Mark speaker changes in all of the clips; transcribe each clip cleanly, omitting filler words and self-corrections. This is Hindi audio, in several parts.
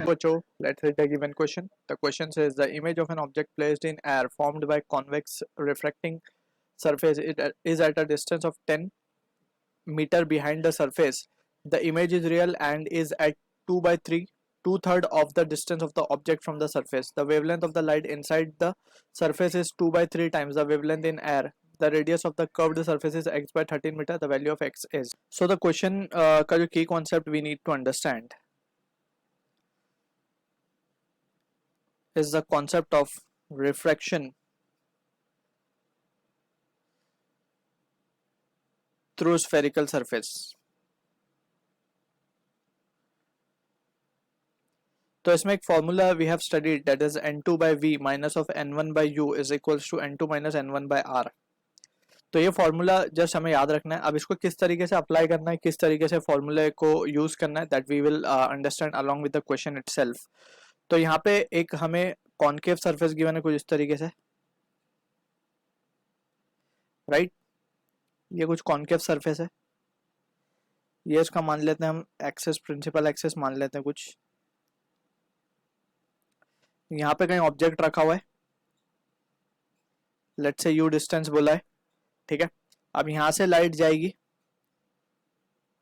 Speaker 1: Pocho, let's read the given question. The question says the image of an object placed in air formed by convex refracting surface is at a distance of 10 meter behind the surface. The image is real and is at 2 by 3, two-third of the distance of the object from the surface. The wavelength of the light inside the surface is 2 by 3 times the wavelength in air. The radius of the curved surface is x by 13 meter. The value of x is. So the question का जो key concept we need to understand is the concept of refraction through spherical surface. तो इसमें एक formula we have studied that is n2 by v minus of n1 by u is equals to n2 minus n1 by r. तो ये फॉर्मूला जस्ट हमें याद रखना है. अब इसको किस तरीके से अप्लाई करना है, किस तरीके से फॉर्मूले को यूज करना है, that we will understand along with the question itself. तो यहाँ पे एक हमें कॉन्केव सरफेस गिवन है कुछ इस तरीके से, राइट. ये कुछ कॉन्केव सरफेस है, ये इसका मान लेते हैं हम एक्सेस, प्रिंसिपल एक्सेस मान लेते हैं कुछ. यहाँ पे कहीं ऑब्जेक्ट रखा हुआ है, लेट्स से u डिस्टेंस बोला है, ठीक है. अब यहाँ से लाइट जाएगी,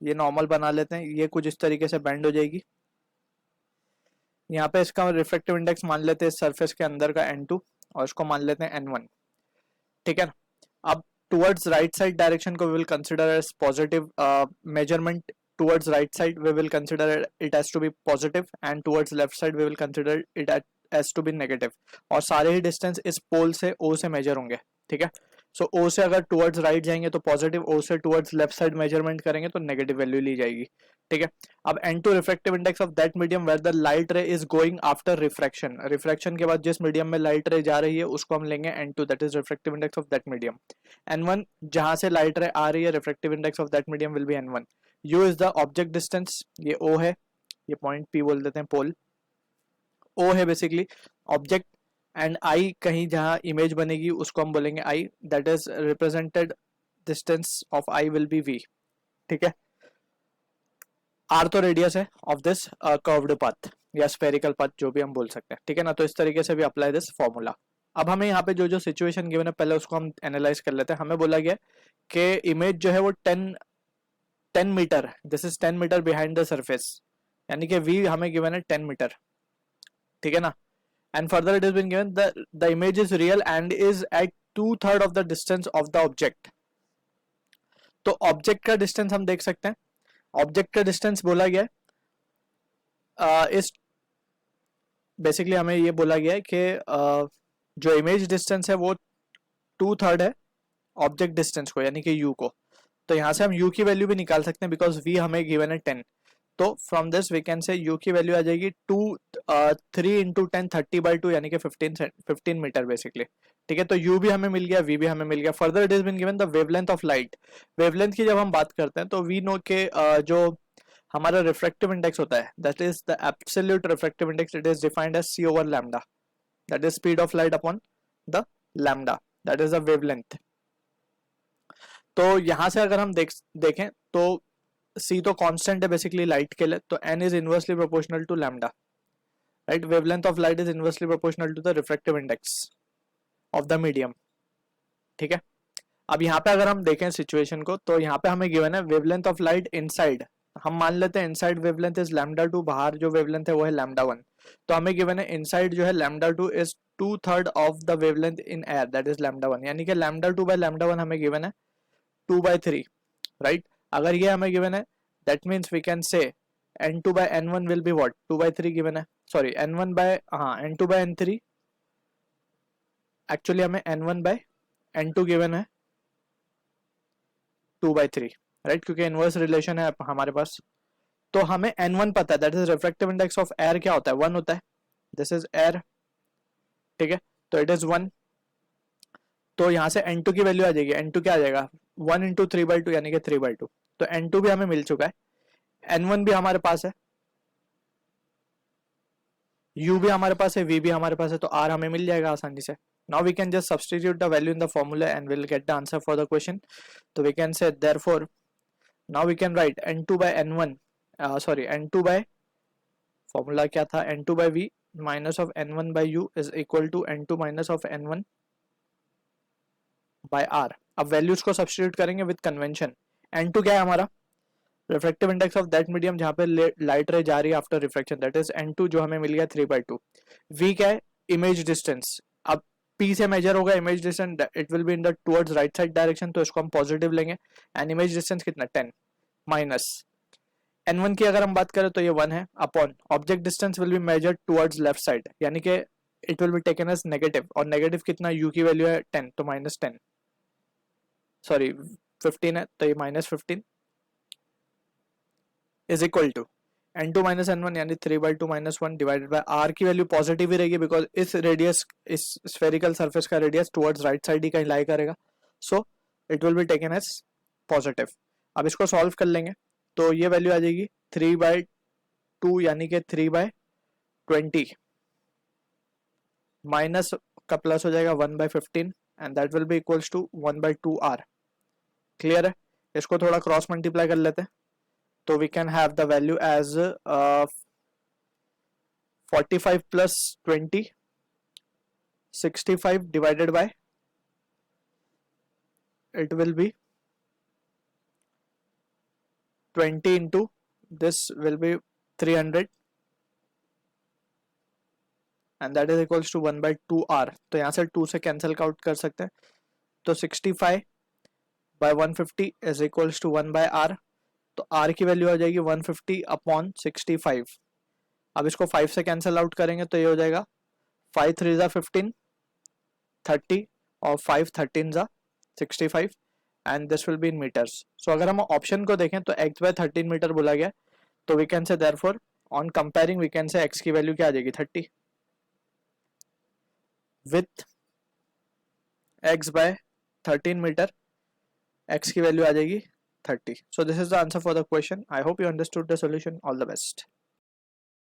Speaker 1: ये नॉर्मल बना लेते हैं, ये कुछ इस तरीके से बेंड हो जाएगी. यहाँ पे इसका रिफ्रैक्टिव इंडेक्स मान लेते हैं सरफेस के अंदर का n2 और इसको मान लेते हैं n1, ठीक है. अब टुवर्ड्स राइट साइड डायरेक्शन को we will consider as positive measurement. Towards right side we will consider it as to be positive and towards left side we will consider it as to be negative. और सारे ही डिस्टेंस इस पोल से O से मेजर होंगे, ठीक है. सो O से अगर टुवर्ड्स राइट जाएंगे तो पॉजिटिव, O से टुवर्ड्स लेफ्ट साइड मेजरमेंट करेंगे तो नेगेटिव वैल्यू ली जाएगी, ठीक है. अब n2 refractive index of that medium where the light ray is going after refraction. Refraction के बाद जिस मीडियम में लाइट रे जा रही है उसको हम लेंगे n2, that is refractive index of that medium. n1 जहां से लाइट रे आ रही है, refractive index of that medium will be n1. u is the object distance, ये O है, ये पॉइंट P बोल देते हैं, पोल O है बेसिकली ऑब्जेक्ट. एंड I कहीं जहां इमेज बनेगी उसको हम बोलेंगे I, that is represented distance of I will be V, ठीक है. R तो रेडियस है ऑफ दिस कर्व्ड पाथ या स्फेरिकल पाथ, जो भी हम बोल सकते हैं, ठीक है ना. तो इस तरीके से भी अप्लाई दिस फॉर्मूला. अब हमें यहाँ पे जो जो सिचुएशन गिवन है पहले उसको हम एनालाइज कर लेते हैं. हमें बोला गया कि इमेज जो है वो 10 metre, this is 10 metre behind the surface, यानी कि V हमें गिवन है 10 मीटर, ठीक है ना. And further it is been given the image is real and is at 2/3 of the distance of the object. तो ऑब्जेक्ट का डिस्टेंस हम देख सकते हैं. ऑब्जेक्ट का डिस्टेंस बोला गया है इस, बेसिकली हमें ये बोला गया है कि जो इमेज डिस्टेंस है वो 2/3 है ऑब्जेक्ट डिस्टेंस को, यानी कि u को. तो यहाँ से हम u की वैल्यू भी निकाल सकते हैं बिकॉज v हमें गिवन है 10. तो from this we can say u की वैल्यू आ जाएगी 3 into 10 30/2 यानी कि 15 मीटर बेसिकली, ठीक है. तो u भी हमें मिल गया, v भी हमें मिल गया. Further it is been given the wavelength of light. Wavelength की जब हम बात करते हैं तो वी नो के जो हमारा रिफ्रैक्टिव इंडेक्स होता है that is the absolute refractive index, it is defined as c over lambda, that is speed of light upon the lambda, that is the wavelength. तो यहाँ से अगर हम देखें तो c तो कांस्टेंट है बेसिकली लाइट के लिए, तो n is inversely proportional to lambda, right. Wavelength of light is inversely proportional to the refractive index of the medium, ठीक है. अब यहाँ पे अगर हम देखें सिचुएशन को तो यहाँ पे हमें गिवन है वेवलेंथ ऑफ लाइट इनसाइड, हम मान लेते हैं इनसाइड वेवलेंथ इज λ2, बाहर जो वेवलेंथ है वो है λ1. तो हमें गिवन है इनसाइड जो है λ2 is 2/3 of the wavelength in air, that is λ1, यानी कि λ2 by λ1 हमें गिवन है 2/3, राइट. अगर ये हमें गिवन है दैट मीन्स वी कैन से n2 by n1 will be what 2/3 given है, sorry n1 by n2 by n3, actually हमें n1 by n2 गिवन है 2/3, राइट, क्योंकि इनवर्स रिलेशन है हमारे पास. तो हमें n1 पता है, that is refractive index of air क्या होता है, 1 होता है. दिस इज एयर, ठीक है. तो इट इज 1. तो यहाँ से n2 की वैल्यू आ जाएगी, n2 क्या आ जाएगा 1 into 3/2 यानी कि 3/2. तो n2 भी हमें मिल चुका है, n1 भी हमारे पास है, u भी हमारे पास है, v भी हमारे पास है, तो r हमें मिल जाएगा आसानी से. Now we can just substitute the value in the formula and we'll get the answer for the question. So we can say therefore now we can write n2 by n1 n2 by formula क्या था, n2 by v minus of n1 by u is equal to n2 minus of n1 by r। अब वैल्यूज को सब्स्टिट्यूट करेंगे विद कन्वेंशन। n2 क्या है हमारा, refractive index of that medium जहां पे लाइट रे जा रही है after reflection, that is n2 जो हमें मिल गया 3/2। v क्या है, इमेज डिस्टेंस। अब p से मेजर होगा image distance, it will be in the towards right side direction, तो इसको हम पॉजिटिव लेंगे। एंड इमेज डिस्टेंस कितना 10 माइनस n1 की अगर हम बात करें तो ये 1 है, upon object distance will be measured towards left side, यानी कि it will be taken as negative, और नेगेटिव कितना, u की वैल्यू है 10 तो माइनस 10, सॉरी 15 है तो ये minus 15 is equal to n2 minus n1 यानी 3/2 माइनस 1 डिवाइडेड बाय r की वैल्यू पॉजिटिव ही रहेगी बिकॉज इस रेडियस, इस स्फेरिकल सरफेस का रेडियस टुवर्ड्स राइट साइड ही कहीं लाई करेगा, so it will be taken as positive. अब इसको सॉल्व कर लेंगे तो ये वैल्यू आ जाएगी 3/2 यानी कि 3/20 माइनस का प्लस हो जाएगा 1/15 and that will be equals to 1/2r। Clear है, इसको थोड़ा क्रॉस मल्टीप्लाई कर लेते हैं तो we can have the value as 45 plus 20 65 divided by, it will be 20 into this will be 300 and that is equals to 1/2r। तो यहाँ से 2 से कैंसिल आउट कर सकते हैं तो 65 by 150 is equals to 1/r। तो r की वैल्यू आ जाएगी 150 अपॉन 65। अब इसको 5 से कैंसिल आउट करेंगे तो ये हो जाएगा 5 3 ज़ा 15 30 और 5 13 ज़ा 65 and this will be in metres. So अगर हम ऑप्शन को देखें तो x/13 मीटर बोला गया, तो we can say therefore on comparing we can say x की वैल्यू क्या आ जाएगी 30 विथ x/13 मीटर, x की वैल्यू आ जाएगी 30। So this is the answer for the question. I hope you understood the solution. All the best.